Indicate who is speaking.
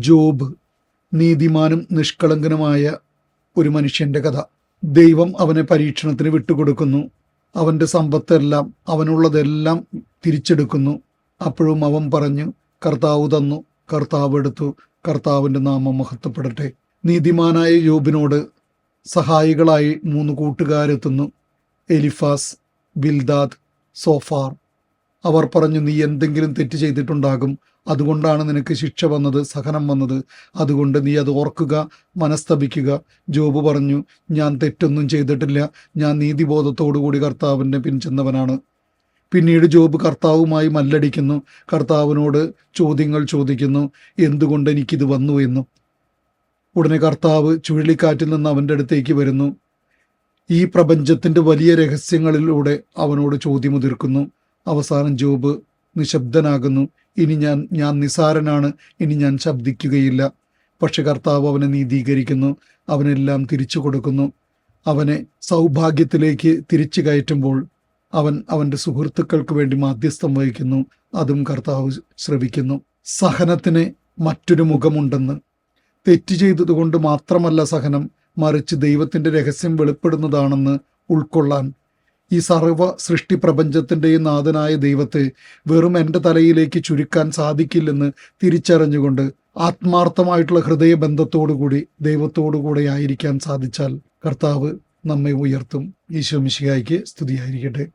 Speaker 1: Job, നീതിമാനും നിഷ്കളങ്കനുമായ ഒരു മനുഷ്യൻ്റെ കഥ. ദൈവം അവനെ പരീക്ഷണത്തിന് വിട്ടുകൊടുക്കുന്നു. അവൻ്റെ സമ്പത്തെല്ലാം, അവനുള്ളതെല്ലാം തിരിച്ചെടുക്കുന്നു. അപ്പോഴും അവൻ പറഞ്ഞു, കർത്താവ് തന്നു, കർത്താവ് എടുത്തു, കർത്താവിൻ്റെ നാമം മഹത്വപ്പെടട്ടെ. നീതിമാനായ യോബിനോട് സഹായികളായി 3 കൂട്ടുകാരെത്തുന്നു: എലിഫാസ്, ബിൽദാദ്, സോഫാർ. അവർ പറഞ്ഞു, നീ എന്തെങ്കിലും തെറ്റ് ചെയ്തിട്ടുണ്ടാകും, അതുകൊണ്ടാണ് നിനക്ക് ശിക്ഷ വന്നത്, സഹനം വന്നത്. അതുകൊണ്ട് നീ അത് ഓർക്കുക, മനസ്തപിക്കുക. ജോബ് പറഞ്ഞു, ഞാൻ തെറ്റൊന്നും ചെയ്തിട്ടില്ല, ഞാൻ നീതിബോധത്തോടുകൂടി കർത്താവിനെ പിൻചെന്നവനാണ്. പിന്നീട് ജോബ് കർത്താവുമായി മല്ലടിക്കുന്നു, കർത്താവിനോട് ചോദ്യങ്ങൾ ചോദിക്കുന്നു, എന്തുകൊണ്ട് എനിക്കിത് വന്നു എന്നും. ഉടനെ കർത്താവ് ചുഴലിക്കാറ്റിൽ നിന്ന് അവൻ്റെ അടുത്തേക്ക് വരുന്നു. ഈ പ്രപഞ്ചത്തിൻ്റെ വലിയ രഹസ്യങ്ങളിലൂടെ അവനോട് ചോദ്യമുതിർക്കുന്നു. അവസാനം ജോബ് നിശബ്ദനാകുന്നു. ഇനി ഞാൻ നിസാരനാണ്, ഇനി ഞാൻ ശബ്ദിക്കുകയില്ല. പക്ഷെ കർത്താവ് അവനെ നീതീകരിക്കുന്നു, അവനെല്ലാം തിരിച്ചു കൊടുക്കുന്നു. അവനെ സൗഭാഗ്യത്തിലേക്ക് തിരിച്ചു കയറ്റുമ്പോൾ അവൻ്റെ സുഹൃത്തുക്കൾക്ക് വേണ്ടി മാധ്യസ്ഥം വഹിക്കുന്നു. അതും കർത്താവ് ശ്രവിക്കുന്നു. സഹനത്തിന് മറ്റൊരു മുഖമുണ്ടെന്ന്. തെറ്റ് ചെയ്തതുകൊണ്ട് മാത്രമല്ല സഹനം, മറിച്ച് ദൈവത്തിൻ്റെ രഹസ്യം വെളിപ്പെടുന്നതാണെന്ന് ഉൾക്കൊള്ളാൻ. ഈ സർവ്വ സൃഷ്ടി പ്രപഞ്ചത്തിൻ്റെയും നാഥനായ ദൈവത്തെ വെറും എൻ്റെ തലയിലേക്ക് ചുരുക്കാൻ സാധിക്കില്ലെന്ന് തിരിച്ചറിഞ്ഞുകൊണ്ട് ആത്മാർത്ഥമായിട്ടുള്ള ഹൃദയബന്ധത്തോടുകൂടി ദൈവത്തോടുകൂടെ ആയിരിക്കാൻ സാധിച്ചാൽ കർത്താവ് നമ്മെ ഉയർത്തും. ഈശോ മിശിഹായ്ക്ക് സ്തുതിയായിരിക്കട്ടെ.